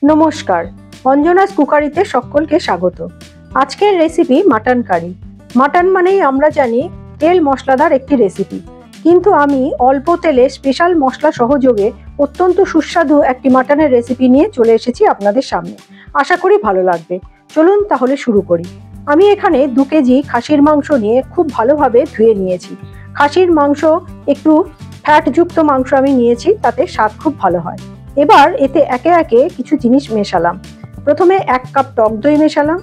নমস্কার, অঞ্জনাস কুকারিতে সকলকে স্বাগত। আজকের রেসিপি মাটন কারি। মাটন মানেই আমরা জানি তেল মশলাদার একটি রেসিপি, কিন্তু আমি অল্প তেলে স্পেশাল মশলা সহযোগে অত্যন্ত সুস্বাদু একটি মাটনের রেসিপি নিয়ে চলে এসেছি আপনাদের সামনে। আশা করি ভালো লাগবে। চলুন তাহলে শুরু করি। আমি এখানে 2 কেজি খাসির মাংস নিয়ে খুব ভালোভাবে ধুয়ে নিয়েছি। খাসির মাংস একটু ফ্যাটযুক্ত মাংস আমি নিয়েছি, তাতে স্বাদ খুব ভালো হয়। এবার এতে একে একে কিছু জিনিস মেশালাম। প্রথমে 1 কাপ টক দই মেশালাম,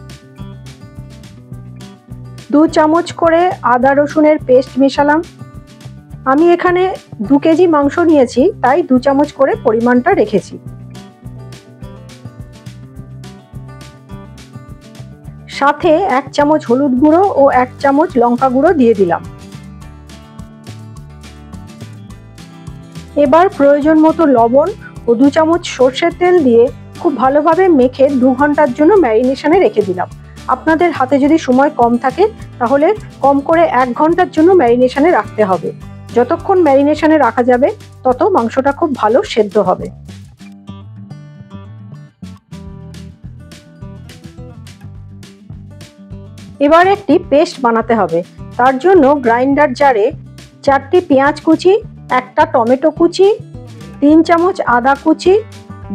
2 চামচ করে আদা রসুনের পেস্ট মেশালাম। আমি এখানে 2 কেজি মাংস নিয়েছি, তাই 2 চামচ করে পরিমাণটা রেখেছি। সাথে 1 চামচ হলুদ গুঁড়ো ও 1 চামচ লঙ্কা গুঁড়ো দিয়ে দিলাম। এবার প্রয়োজন মতো লবণ ও 2 চামচ সরষের তেল দিয়ে খুব ভালোভাবে মেখে 2 ঘন্টার জন্য ম্যারিনেশনে রেখে দিলাম। আপনাদের হাতে যদি সময় কম থাকে তাহলে কম করে 1 ঘন্টার জন্য ম্যারিনেশনে রাখতে হবে। যতক্ষণ ম্যারিনেশনে রাখা যাবে তত মাংসটা খুব ভালো সেদ্ধ হবে। এবার একটি পেস্ট বানাতে হবে। তার জন্য গ্রাইন্ডার জারে 4টি পেঁয়াজ কুচি, 1টা টমেটো কুচি, 3 চামচ আদা কুচি,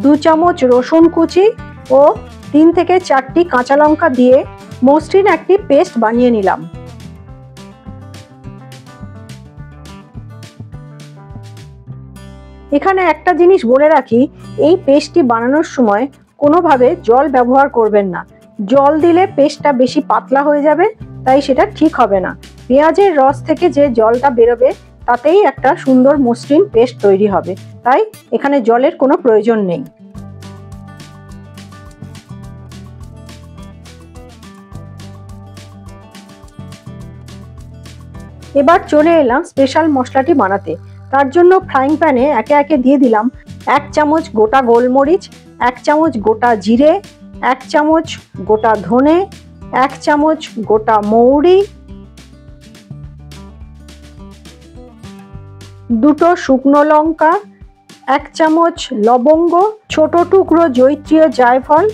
2 চামচ রসুন কুচি ও 3 থেকে 4টি কাঁচা লঙ্কা দিয়ে মসৃণ একটি পেস্ট বানিয়ে নিলাম। এখানে একটা জিনিস বলে রাখি, এই পেস্টটি বানানোর সময় কোনোভাবে জল ব্যবহার করবেন না। জল দিলে পেস্টটা বেশি পাতলা হয়ে যাবে, তাই সেটা ঠিক হবে না। পেঁয়াজের রস থেকে যে জলটা বেরোবে তাতেই একটা সুন্দর মসৃণ পেস্ট তৈরি হবে, তাই এখানে জলের কোনো প্রয়োজন নেই। এবার চলে এলাম স্পেশাল মশলাটি বানাতে। তার জন্য ফ্রাইং প্যানে একে একে দিয়ে দিলাম 1 চামচ গোটা গোলমরিচ, 1 চামচ গোটা জিরে, 1 চামচ গোটা ধনে, 1 চামচ গোটা মৌরি, 2টো শুকনো লঙ্কা, 1 চামচ লবঙ্গ, ছোট টুকরো জয়িত্রীয় জায়ফল,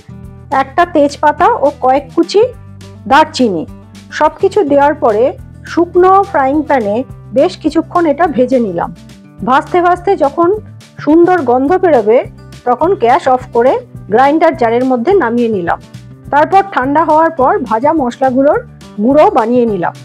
1টা তেজপাতা ও কয়েক কুচি দারচিনি। সবকিছু দেওয়ার পরে শুকনো ফ্রাইং প্যানে বেশ কিছুক্ষণ এটা ভেজে নিলাম। ভাজতে ভাজতে যখন সুন্দর গন্ধ বেরোবে তখন গ্যাস অফ করে গ্রাইন্ডার জারের মধ্যে নামিয়ে নিলাম। তারপর ঠান্ডা হওয়ার পর ভাজা মশলাগুলোর গুঁড়ো বানিয়ে নিলাম।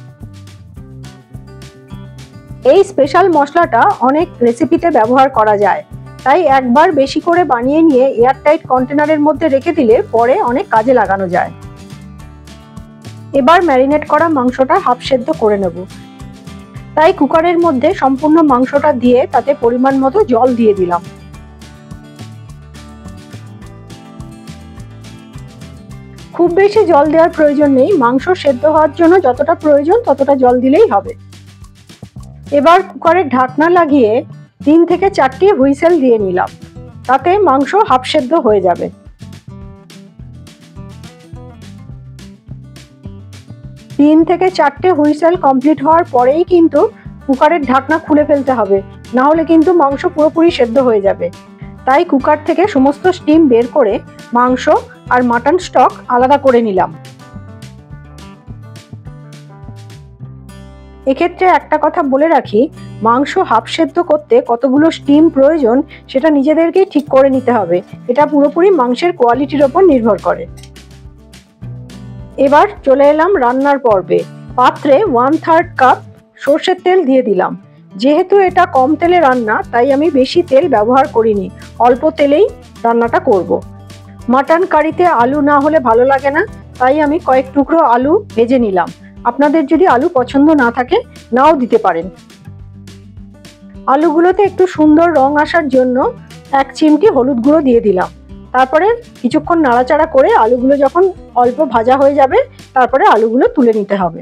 এই স্পেশাল মশলাটা অনেক রেসিপিতে ব্যবহার করা যায়, তাই একবার বেশি করে বানিয়ে নিয়ে এয়ারটাইট কন্টেনারের মধ্যে রেখে দিলে পরে অনেক কাজে লাগানো যায়। এবার ম্যারিনেট করা মাংসটা হাফ সেদ্ধ করে নেব, তাই কুকারের মধ্যে সম্পূর্ণ মাংসটা দিয়ে তাতে পরিমাণ মতো জল দিয়ে দিলাম। খুব বেশি জল দেওয়ার প্রয়োজন নেই, মাংস সেদ্ধ হওয়ার জন্য যতটা প্রয়োজন ততটা জল দিলেই হবে। এবার কুকারের ঢাকনা লাগিয়ে 3 থেকে 4টি হুইসেল দিয়ে নিলাম, তাতে মাংস হাফ সেদ্ধ হয়ে যাবে। 3 থেকে 4টে হুইসেল কমপ্লিট হওয়ার পরেই কিন্তু কুকারের ঢাকনা খুলে ফেলতে হবে, না হলে কিন্তু মাংস পুরোপুরি সেদ্ধ হয়ে যাবে। তাই কুকার থেকে সমস্ত স্টিম বের করে মাংস আর মাটন স্টক আলাদা করে নিলাম। এক্ষেত্রে একটা কথা বলে রাখি, মাংস হাফ সেদ্ধ করতে কতগুলো স্টিম প্রয়োজন সেটা নিজেদেরকেই ঠিক করে নিতে হবে। এটা পুরোপুরি মাংসের কোয়ালিটির ওপর নির্ভর করে। এবার চলে এলাম রান্নার পর্বে। পাত্রে 1/3 কাপ সরষের তেল দিয়ে দিলাম। যেহেতু এটা কম তেলে রান্না, তাই আমি বেশি তেল ব্যবহার করিনি, অল্প তেলেই রান্নাটা করব। মাটন কারিতে আলু না হলে ভালো লাগে না, তাই আমি কয়েক টুকরো আলু ভেজে নিলাম। আপনাদের যদি আলু পছন্দ না থাকে নাও দিতে পারেন। আলুগুলোতে একটু সুন্দর রং আসার জন্য 1 চিমটি হলুদ গুঁড়ো দিয়ে দিলাম। তারপরে কিছুক্ষণ নাড়াচাড়া করে আলুগুলো যখন অল্প ভাজা হয়ে যাবে তারপরে আলুগুলো তুলে নিতে হবে।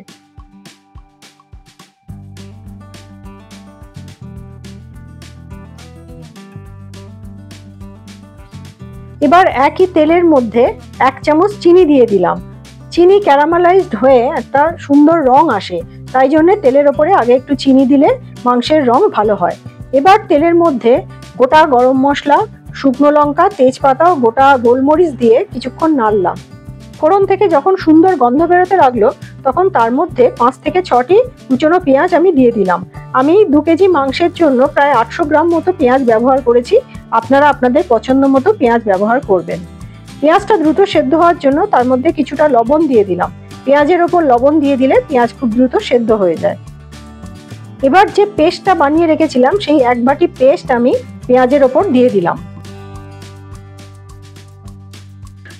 এবার একই তেলের মধ্যে 1 চামচ চিনি দিয়ে দিলাম। চিনি ক্যারামেলাইজড হয়ে একটা সুন্দর রং আসে, তাই জন্য তেলের ওপরে আগে একটু চিনি দিলে মাংসের রং ভালো হয়। এবার তেলের মধ্যে গোটা গরম মশলা শুকনো লঙ্কা, তেজপাতা ও গোটা গোলমরিচ দিয়ে কিছুক্ষণ নাড়লাম। ফোড়ন থেকে যখন সুন্দর গন্ধ বেরোতে লাগলো তখন তার মধ্যে 5 থেকে 6টি কুচনো পেঁয়াজ আমি দিয়ে দিলাম। আমি 2 কেজি মাংসের জন্য প্রায় 800 গ্রাম মতো পেঁয়াজ ব্যবহার করেছি। আপনারা আপনাদের পছন্দ মতো পেঁয়াজ ব্যবহার করবেন। পেঁয়াজটা দ্রুত সেদ্ধ হওয়ার জন্য তার মধ্যে কিছুটা লবণ দিয়ে দিলাম। পেঁয়াজের ওপর লবণ দিয়ে দিলে পেঁয়াজ খুব দ্রুত সেদ্ধ হয়ে যায়। এবার যে পেস্টটা বানিয়ে রেখেছিলাম সেই 1 বাটি পেস্ট আমি পেঁয়াজের ওপর দিয়ে দিলাম।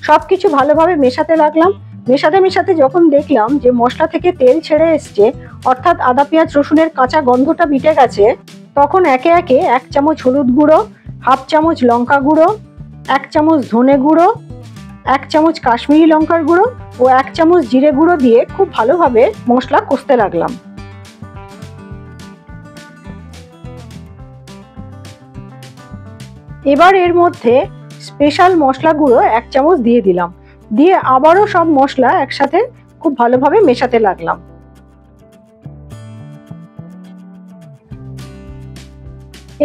সবকিছু ভালোভাবে মেশাতে লাগলাম। মেশাতে মেশাতে যখন দেখলাম যে মশলা থেকে তেল ছেড়ে এসছে, অর্থাৎ আদা পেঁয়াজ রসুনের কাঁচা গন্ধটা মিটে গেছে, তখন একে একে 1 চামচ হলুদ গুঁড়ো, 1/2 চামচ লঙ্কা গুঁড়ো, 1 চামচ ধনে গুঁড়ো, 1 চামচ কাশ্মীরি লঙ্কার গুঁড়ো ও 1 চামচ জিরে গুঁড়ো দিয়ে খুব ভালোভাবে মশলা কষতে লাগলাম। এবার এর মধ্যে স্পেশাল মশলা গুঁড়ো 1 চামচ দিয়ে দিলাম। দিয়ে আবারও সব মশলা একসাথে খুব ভালোভাবে মেশাতে লাগলাম।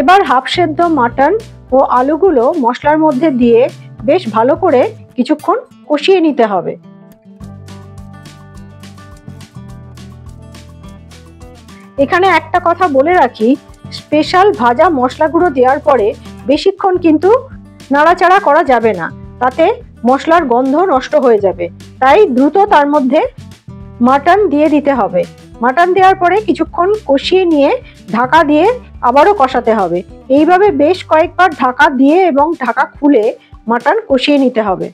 এবার হাফ সেদ্ধ মাটন ও আলুগুলো মশলার মধ্যে দিয়ে বেশ ভালো করে কিছুক্ষণ কষিয়ে নিতে হবে। এখানে একটা কথা বলে রাখি, স্পেশাল ভাজা মশলা গুঁড়ো দেওয়ার পরে বেশিক্ষণ কিন্তু নাড়াচাড়া করা যাবে না, তাতে মশলার গন্ধ নষ্ট হয়ে যাবে। তাই দ্রুত তার মধ্যে মাটন দিয়ে দিতে হবে। মাটন দেওয়ার পরে কিছুক্ষণ কষিয়ে নিয়ে ঢাকা দিয়ে আবারও কষাতে হবে। এইভাবে বেশ কয়েকবার ঢাকা দিয়ে এবং ঢাকা খুলে মাটন কষিয়ে নিতে হবে।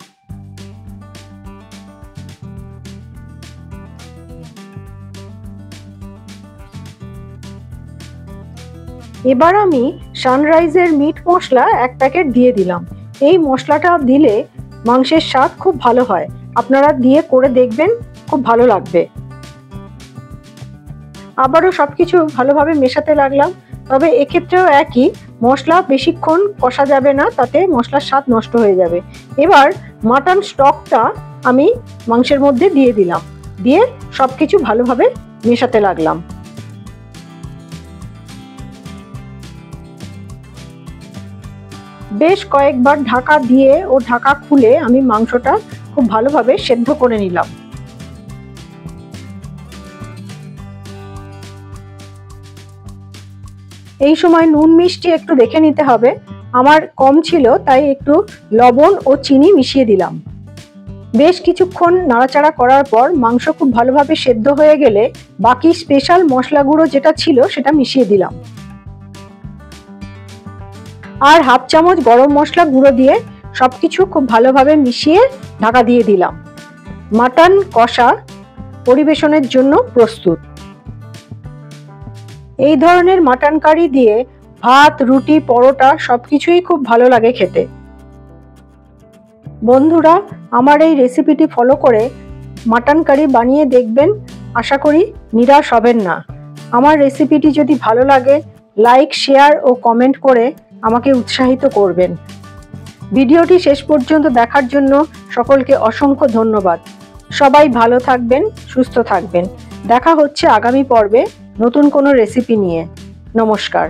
এবার আমি সানরাইজের মিট মশলা 1 প্যাকেট দিয়ে দিলাম। এই মশলাটা দিলে মাংসের স্বাদ খুব ভালো হয়। আপনারা দিয়ে করে দেখবেন, খুব ভালো লাগবে। আবারও সবকিছু ভালোভাবে মেশাতে লাগলাম। তবে এক্ষেত্রেও একই, মশলা বেশিক্ষণ কষা যাবে না, তাতে মশলার স্বাদ নষ্ট হয়ে যাবে। এবার মাটন স্টকটা আমি মাংসের মধ্যে দিয়ে দিলাম। দিয়ে সবকিছু ভালোভাবে মেশাতে লাগলাম। বেশ কয়েকবার ঢাকা দিয়ে ও ঢাকা খুলে আমি মাংসটা খুব ভালোভাবে সেদ্ধ করে নিলাম। এই সময় নুন মিষ্টি একটু দেখে নিতে হবে। আমার কম ছিল তাই একটু লবণ ও চিনি মিশিয়ে দিলাম। বেশ কিছুক্ষণ নাড়াচাড়া করার পর মাংস খুব ভালোভাবে সেদ্ধ হয়ে গেলে বাকি স্পেশাল মশলা গুঁড়ো যেটা ছিল সেটা মিশিয়ে দিলাম। আর 1/2 চামচ গরম মশলা গুঁড়ো দিয়ে সবকিছু খুব ভালোভাবে মিশিয়ে ঢাকা দিয়ে দিলাম। মাটন কষা পরিবেশনের জন্য প্রস্তুত। এই ধরনের মাটন কারি দিয়ে ভাত, রুটি, পরোটা সবকিছুই খুব ভালো লাগে খেতে। বন্ধুরা, আমার এই রেসিপিটি ফলো করে মাটন কারি বানিয়ে দেখবেন, আশা করি নিরাশ হবেন না। আমার রেসিপিটি যদি ভালো লাগে লাইক, শেয়ার ও কমেন্ট করে আমাকে উৎসাহিত করবেন। ভিডিওটি শেষ পর্যন্ত দেখার জন্য সকলকে অসংখ্য ধন্যবাদ। সবাই ভালো থাকবেন, সুস্থ থাকবেন। দেখা হচ্ছে আগামী পর্বে নতুন কোনো রেসিপি নিয়ে। নমস্কার।